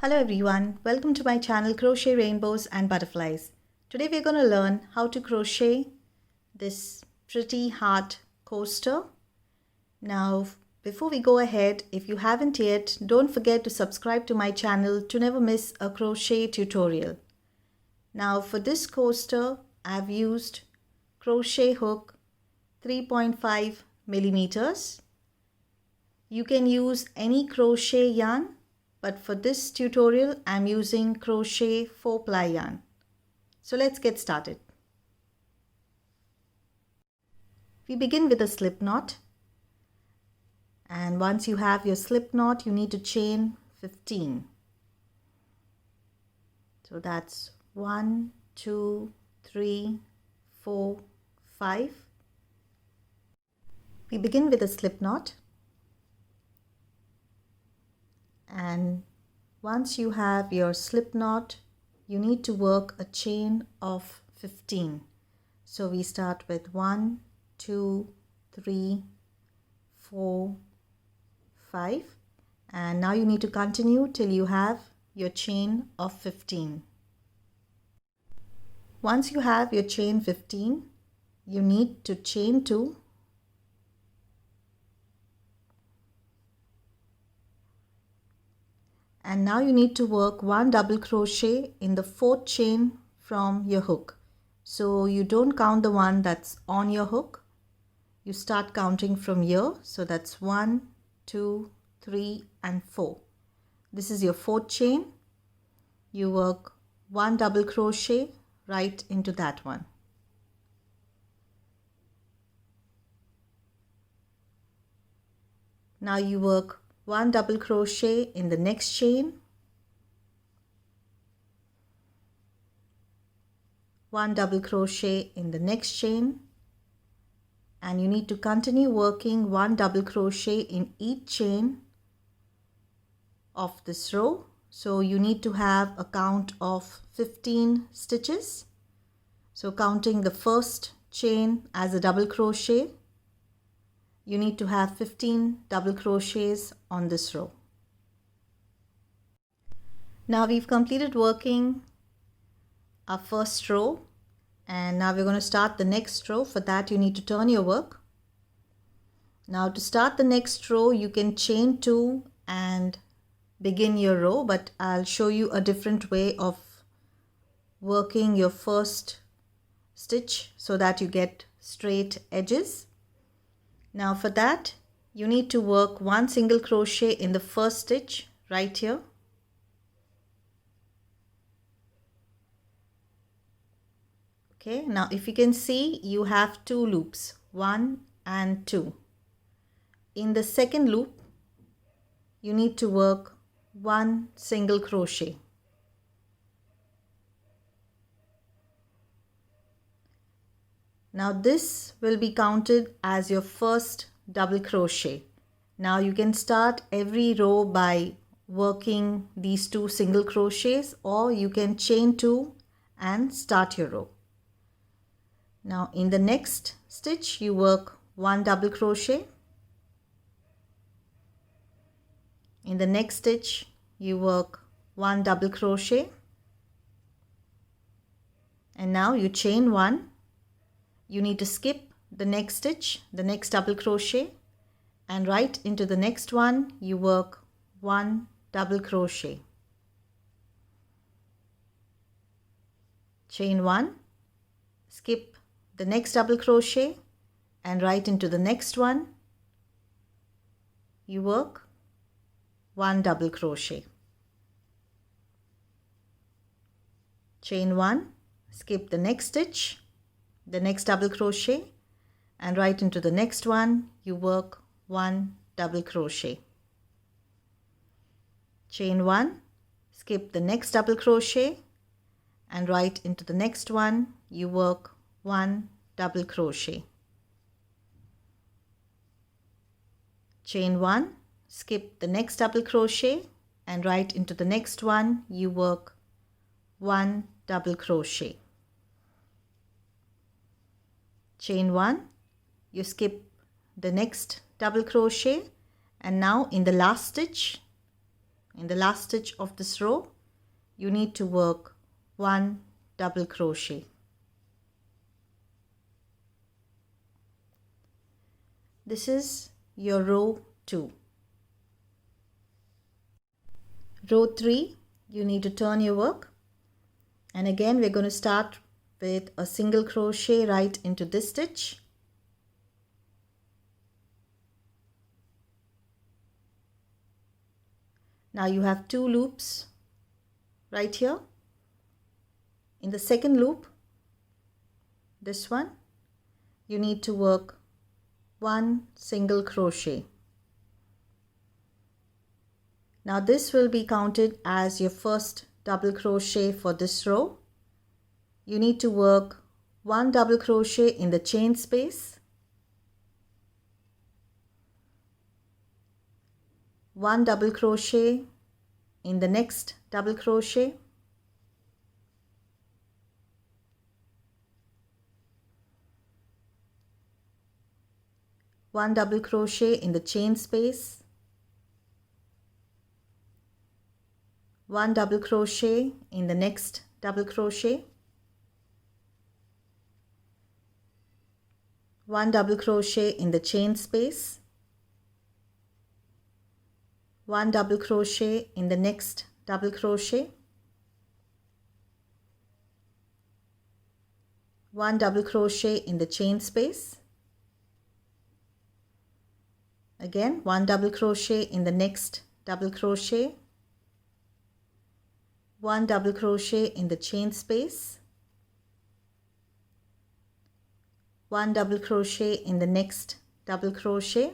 Hello everyone, welcome to my channel Crochet Rainbows and Butterflies. Today we're going to learn how to crochet this pretty heart coaster. Now before we go ahead, if you haven't yet, don't forget to subscribe to my channel to never miss a crochet tutorial. Now for this coaster, I've used crochet hook 3.5 millimeters. You can use any crochet yarn, but for this tutorial, I'm using crochet 4-ply yarn. So let's get started. We begin with a slip knot. And once you have your slip knot, you need to chain 15. So that's 1, 2, 3, 4, 5. We begin with a slip knot. And once you have your slip knot, you need to work a chain of 15. So we start with 1, 2, 3, 4, 5. And now you need to continue till you have your chain of 15. Once you have your chain 15, you need to chain 2. And now you need to work 1 double crochet in the 4th chain from your hook. So you don't count the one that's on your hook. You start counting from here. So that's 1, 2, 3 and 4. This is your 4th chain. You work 1 double crochet right into that one. Now you work 1 double crochet in the next chain, 1 double crochet in the next chain, and you need to continue working 1 double crochet in each chain of this row. So you need to have a count of 15 stitches. So counting the first chain as a double crochet, you need to have 15 double crochets on this row. Now we've completed working our first row, and now we're going to start the next row. For that you need to turn your work. Now to start the next row, you can chain 2 and begin your row, but I'll show you a different way of working your first stitch so that you get straight edges. Now for that, you need to work 1 single crochet in the first stitch right here. Okay, now if you can see, you have 2 loops, 1 and 2. In the second loop, you need to work 1 single crochet. Now this will be counted as your first double crochet. Now you can start every row by working these 2 single crochets, or you can chain 2 and start your row. Now in the next stitch you work 1 double crochet. In the next stitch you work 1 double crochet, and now you chain 1. You need to skip the next stitch, the next double crochet, and right into the next one you work 1 double crochet. Chain 1, skip the next double crochet, and right into the next one you work 1 double crochet. Chain 1, skip the next stitch, the next double crochet, and right into the next one you work 1 double crochet. Chain 1, skip the next double crochet, and right into the next one you work 1 double crochet. Chain 1, skip the next double crochet, and right into the next one you work 1 double crochet. Chain 1, you skip the next double crochet, and now in the last stitch in the last stitch of this row, you need to work 1 double crochet. This is your row 2. Row 3, you need to turn your work, and again we're going to start with a single crochet right into this stitch. Now you have 2 loops right here. In the second loop, this one, you need to work 1 single crochet. Now this will be counted as your first double crochet for this row. You need to work 1 double crochet in the chain space, 1 double crochet in the next double crochet, 1 double crochet in the chain space, 1 double crochet in the next double crochet, 1 double crochet in the chain space, 1 double crochet in the next double crochet, 1 double crochet in the chain space, again 1 double crochet in the next double crochet, 1 double crochet in the chain space, 1 double crochet in the next double crochet,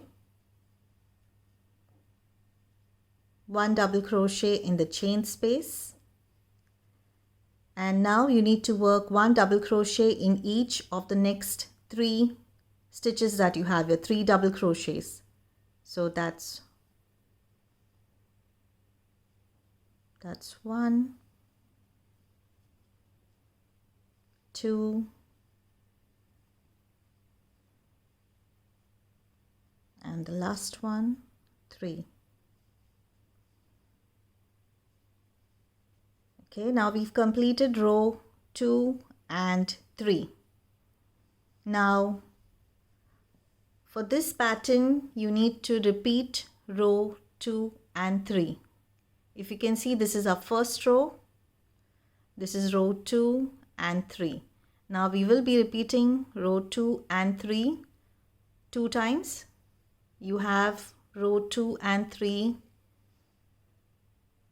1 double crochet in the chain space, and now you need to work 1 double crochet in each of the next 3 stitches that you have, your 3 double crochets. So that's 1, 2, and the last one, 3. Okay, now we've completed row 2 and 3. Now for this pattern you need to repeat row 2 and 3. If you can see, this is our first row, this is row 2 and 3. Now we will be repeating row 2 and 3 2 times. You have row 2 and 3,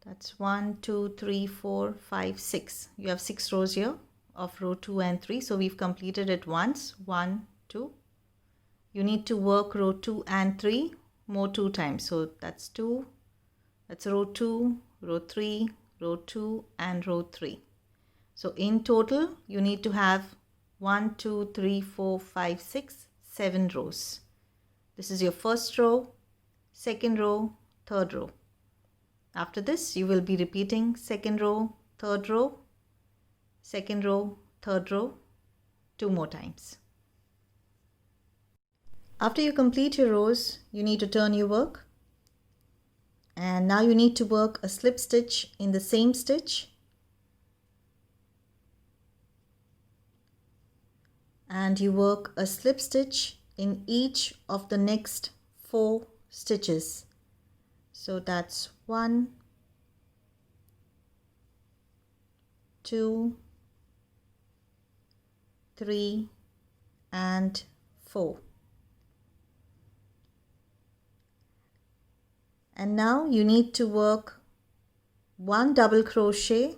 that's 1, 2, 3, 4, 5, 6. You have 6 rows here of row 2 and 3. So we've completed it once, 1, 2. You need to work row 2 and 3 more 2 times. So that's 2, that's row 2, row 3, row 2 and row 3. So in total you need to have 1, 2, 3, 4, 5, 6, 7 rows. This is your first row, second row, third row. After this you will be repeating second row, third row, second row, third row 2 more times. After you complete your rows, you need to turn your work, and now you need to work a slip stitch in the same stitch, and you work a slip stitch in each of the next 4 stitches. So that's 1, 2, 3 and 4. And now you need to work 1 double crochet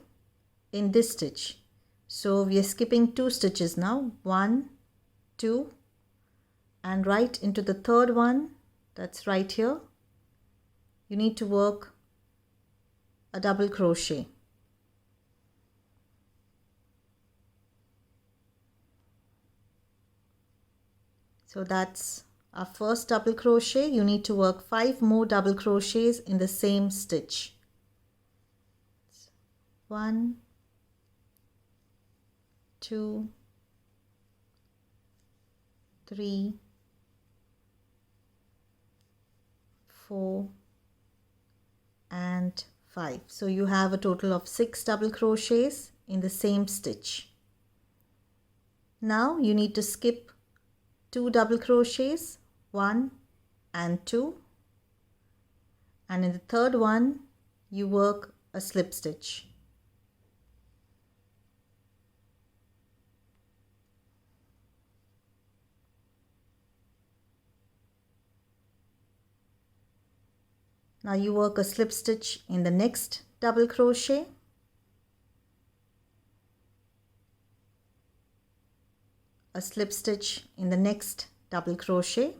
in this stitch. So we are skipping 2 stitches now, 1, 2, and right into the third one, that's right here, you need to work a double crochet. So that's our first double crochet. You need to work 5 more double crochets in the same stitch. 1, 2, 3, 4 and 5. So you have a total of 6 double crochets in the same stitch. Now you need to skip 2 double crochets, 1 and 2, and in the third one you work a slip stitch. Now you work a slip stitch in the next double crochet, a slip stitch in the next double crochet,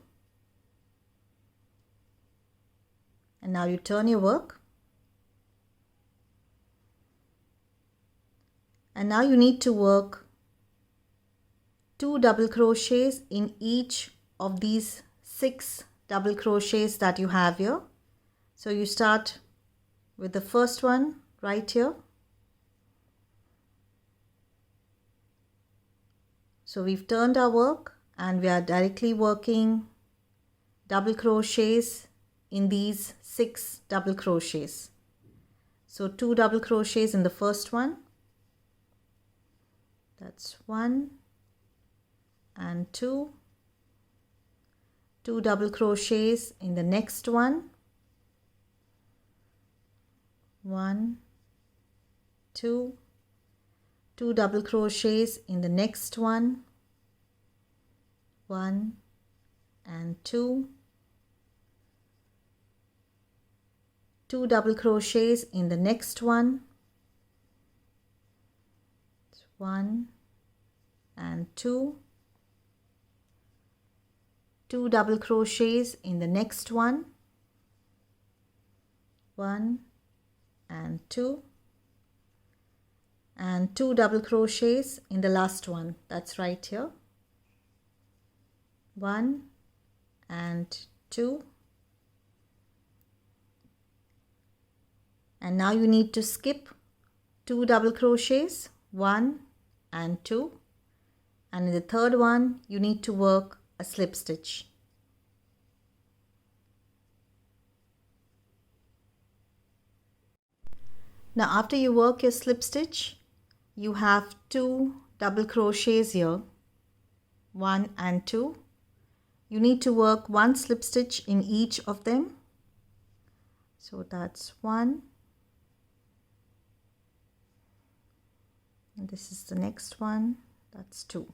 and now you turn your work, and now you need to work 2 double crochets in each of these 6 double crochets that you have here. So you start with the first one right here. So we've turned our work and we are directly working double crochets in these 6 double crochets. So 2 double crochets in the first one, that's 1 and 2, 2 double crochets in the next one, 1, 2, 2 double crochets in the next one, 1 and 2, 2 double crochets in the next one, 1 and 2, 2 double crochets in the next one, 1 and 2, and 2 double crochets in the last one, that's right here, 1 and 2, and now you need to skip 2 double crochets, 1 and 2, and in the third one you need to work a slip stitch. Now after you work your slip stitch, you have 2 double crochets here, 1 and 2. You need to work 1 slip stitch in each of them. So that's 1. And this is the next one, that's 2.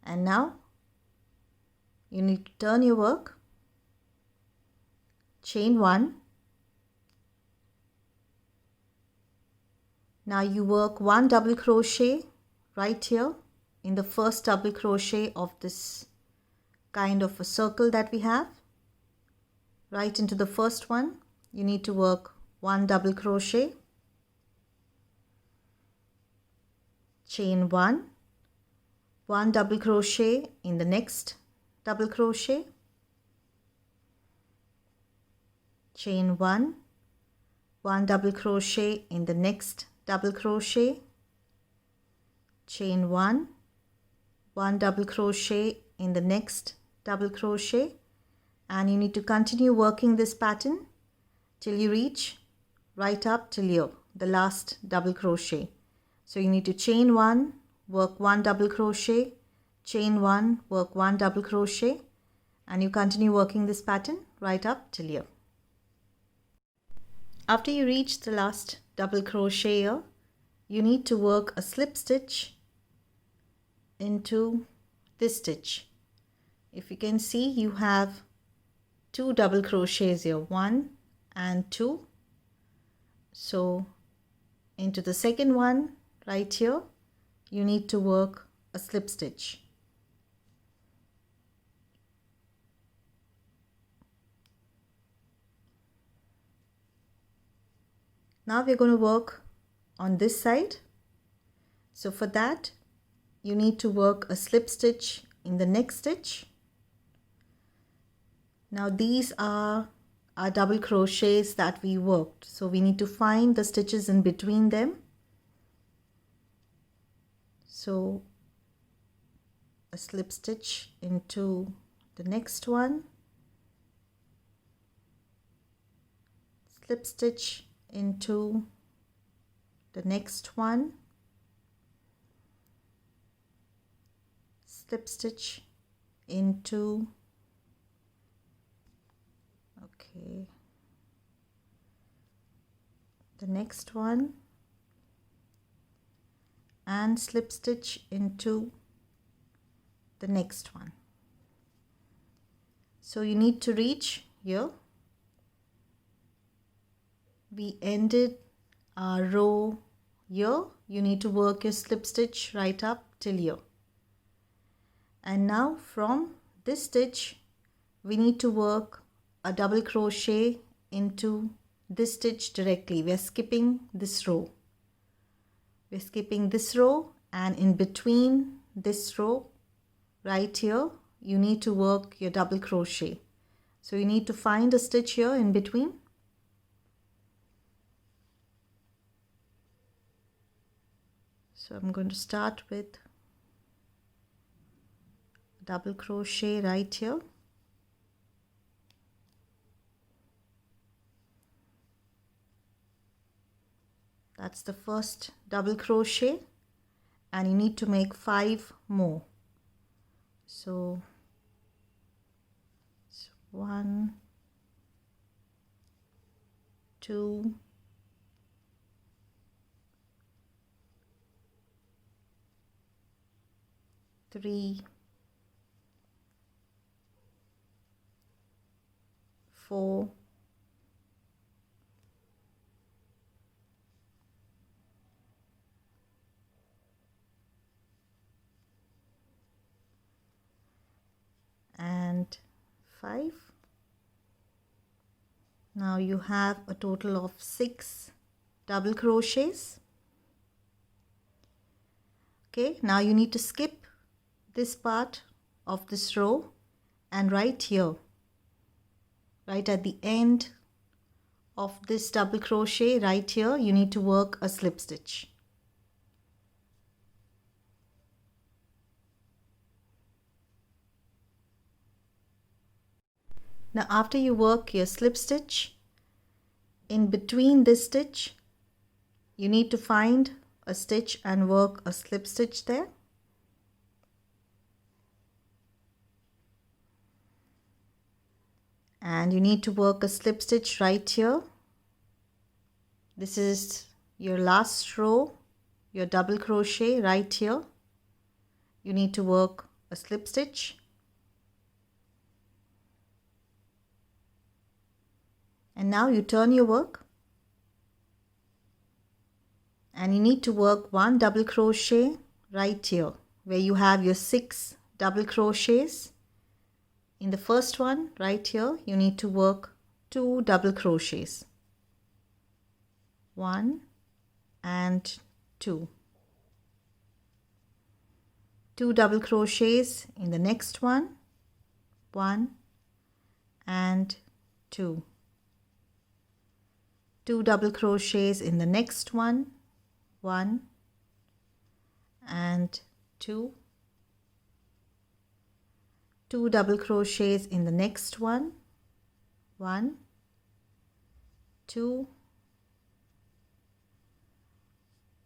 And now you need to turn your work, chain 1. Now you work 1 double crochet right here in the first double crochet of this kind of a circle that we have. Right into the first one, you need to work 1 double crochet, chain 1, 1 double crochet in the next double crochet, chain 1, 1 double crochet in the next double crochet, chain 1, 1 double crochet in the next double crochet, and you need to continue working this pattern till you reach right up till here, the last double crochet. So you need to chain 1, work 1 double crochet, chain 1, work 1 double crochet, and you continue working this pattern right up till here. After you reach the last double crochet here, you need to work a slip stitch into this stitch. If you can see, you have 2 double crochets here, 1 and 2. So into the second one right here, you need to work a slip stitch. Now we're going to work on this side. So for that, you need to work a slip stitch in the next stitch. Now these are our double crochets that we worked, so we need to find the stitches in between them. So a slip stitch into the next one, slip stitch into the next one, slip stitch into, okay, the next one, and slip stitch into the next one. So you need to reach here. We ended our row here. You need to work your slip stitch right up till here. And now from this stitch we need to work a double crochet into this stitch directly. We are skipping this row. We're skipping this row, and in between this row right here you need to work your double crochet. So you need to find a stitch here in between. So I'm going to start with double crochet right here. That's the first double crochet, and you need to make 5 more. So 1, 2, 3, 4, 5. Now you have a total of 6 double crochets. Okay, now you need to skip this part of this row, and right here, right at the end of this double crochet right here, you need to work a slip stitch. Now after you work your slip stitch, in between this stitch you need to find a stitch and work a slip stitch there. And you need to work a slip stitch right here. This is your last row, your double crochet right here. You need to work a slip stitch. And now you turn your work, and you need to work 1 double crochet right here where you have your 6 double crochets. In the first one right here you need to work 2 double crochets, 1 and 2. 2 double crochets in the next one, 1 and 2. 2 double crochets in the next one, 1 and 2. 2 double crochets in the next one, 1, 2.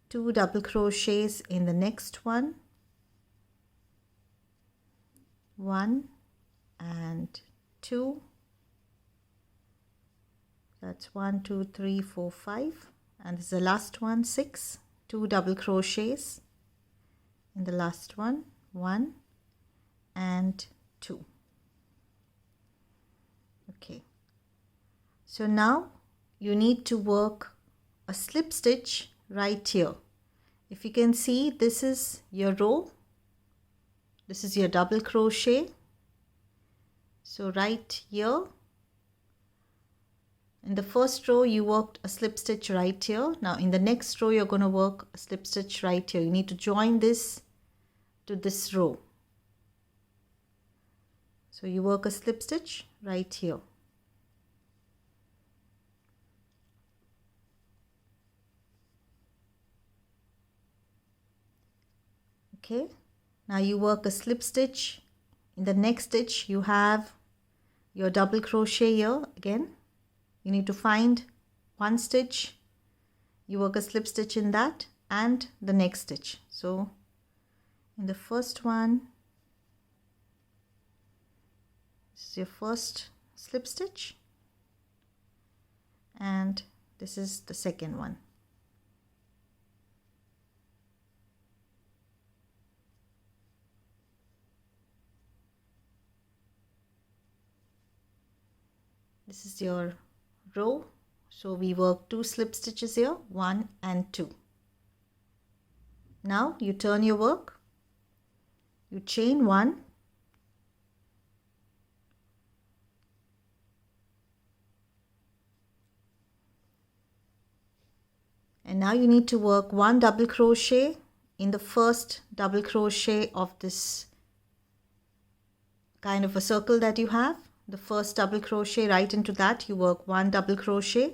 2 double crochets in the next one, 1 and 2. That's 1, 2, 3, 4, 5, and this is the last one, 6. 2 double crochets in the last one, 1 and 2. Okay, so now you need to work a slip stitch right here. If you can see, this is your row, this is your double crochet. So right here in the first row you worked a slip stitch right here. Now in the next row you're going to work a slip stitch right here. You need to join this to this row. So you work a slip stitch right here. Okay, now you work a slip stitch. In the next stitch you have your double crochet here again. You need to find one stitch, you work a slip stitch in that and the next stitch. So in the first one, this is your first slip stitch, and this is the second one. This is your row, so we work 2 slip stitches here, 1 and 2. Now you turn your work, you chain 1, and now you need to work 1 double crochet in the first double crochet of this kind of a circle that you have. The first double crochet, right into that you work 1 double crochet,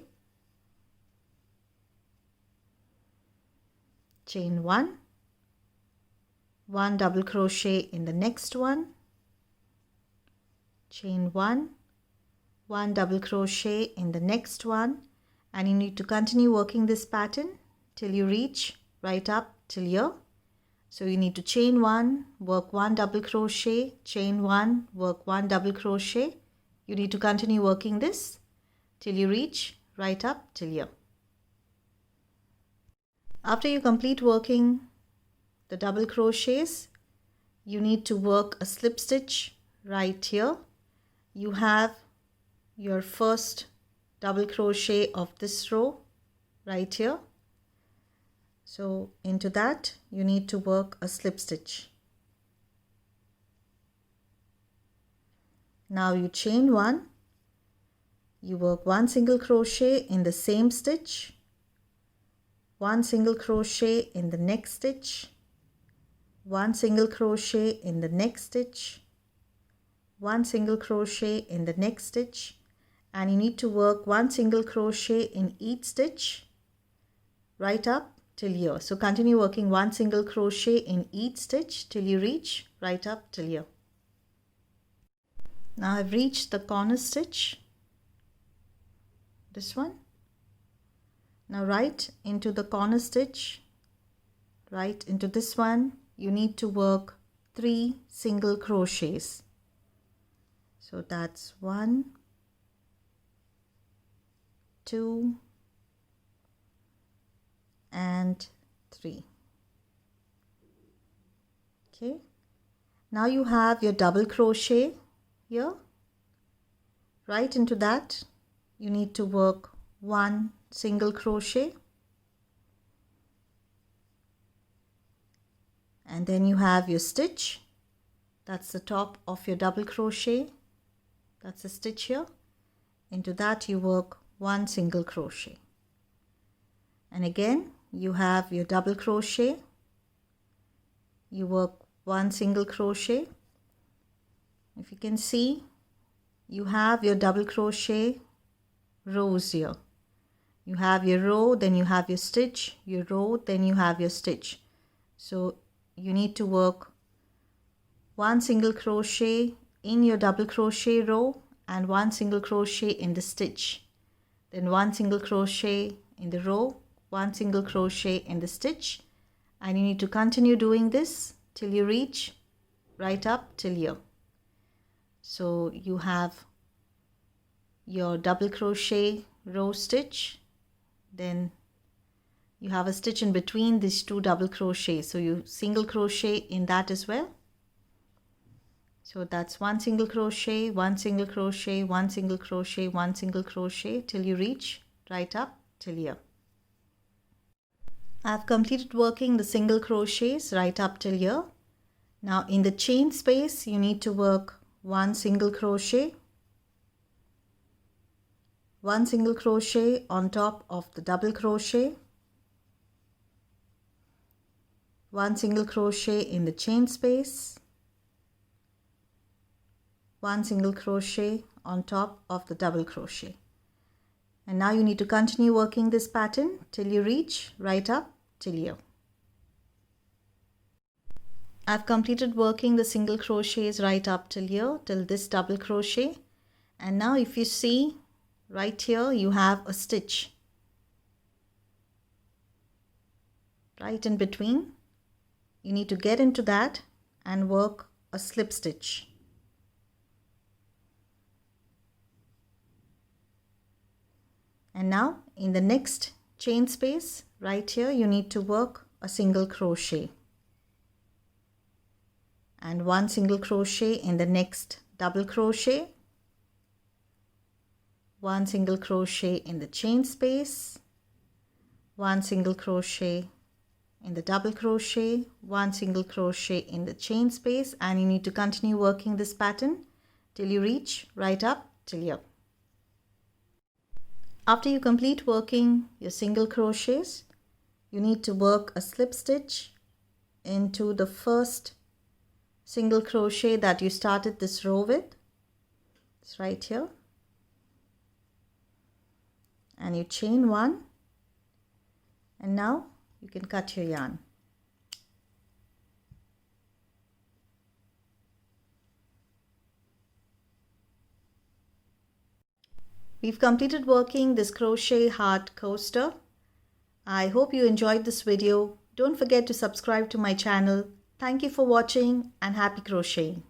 chain 1, 1 double crochet in the next one, chain 1, 1 double crochet in the next one, and you need to continue working this pattern till you reach right up till here. So you need to chain 1, work 1 double crochet, chain 1, work 1 double crochet. You need to continue working this till you reach right up till here. After you complete working the double crochets, you need to work a slip stitch right here. You have your first double crochet of this row right here. So into that you need to work a slip stitch. Now you chain 1, you work 1 single crochet in the same stitch, 1 single crochet in the next stitch, 1 single crochet in the next stitch, 1 single crochet in the next stitch, and you need to work 1 single crochet in each stitch right up till here. So continue working 1 single crochet in each stitch till you reach right up till here. Now I've reached the corner stitch, this one. Now right into the corner stitch, right into this one, you need to work 3 single crochets. So that's 1, 2 and 3. Okay, now you have your double crochet here. Right into that you need to work 1 single crochet, and then you have your stitch. That's the top of your double crochet. That's a stitch here. Into that you work 1 single crochet, and again you have your double crochet. You work 1 single crochet. If you can see, you have your double crochet rows here. You have your row, then you have your stitch, your row, then you have your stitch. So you need to work 1 single crochet in your double crochet row and 1 single crochet in the stitch, then 1 single crochet in the row, 1 single crochet in the stitch, and you need to continue doing this till you reach right up till here. So you have your double crochet row stitch, then you have a stitch in between these 2 double crochets, so you single crochet in that as well. So that's 1 single crochet, 1 single crochet, 1 single crochet, 1 single crochet till you reach right up till here. I've completed working the single crochets right up till here. Now in the chain space you need to work 1 single crochet, 1 single crochet on top of the double crochet, 1 single crochet in the chain space, 1 single crochet on top of the double crochet. And now you need to continue working this pattern till you reach right up till here. I've completed working the single crochets right up till here, till this double crochet. And now if you see right here, you have a stitch. right in between. You need to get into that and work a slip stitch. And now in the next chain space right here, you need to work a single crochet and one single crochet in the next double crochet, one single crochet in the chain space, one single crochet in the double crochet, one single crochet in the chain space, and you need to continue working this pattern till you reach right up till here. After you complete working your single crochets, you need to work a slip stitch into the first single crochet that you started this row with. It's right here. And you chain one, and now you can cut your yarn. We've completed working this crochet heart coaster. I hope you enjoyed this video. Don't forget to subscribe to my channel. Thank you for watching and happy crocheting.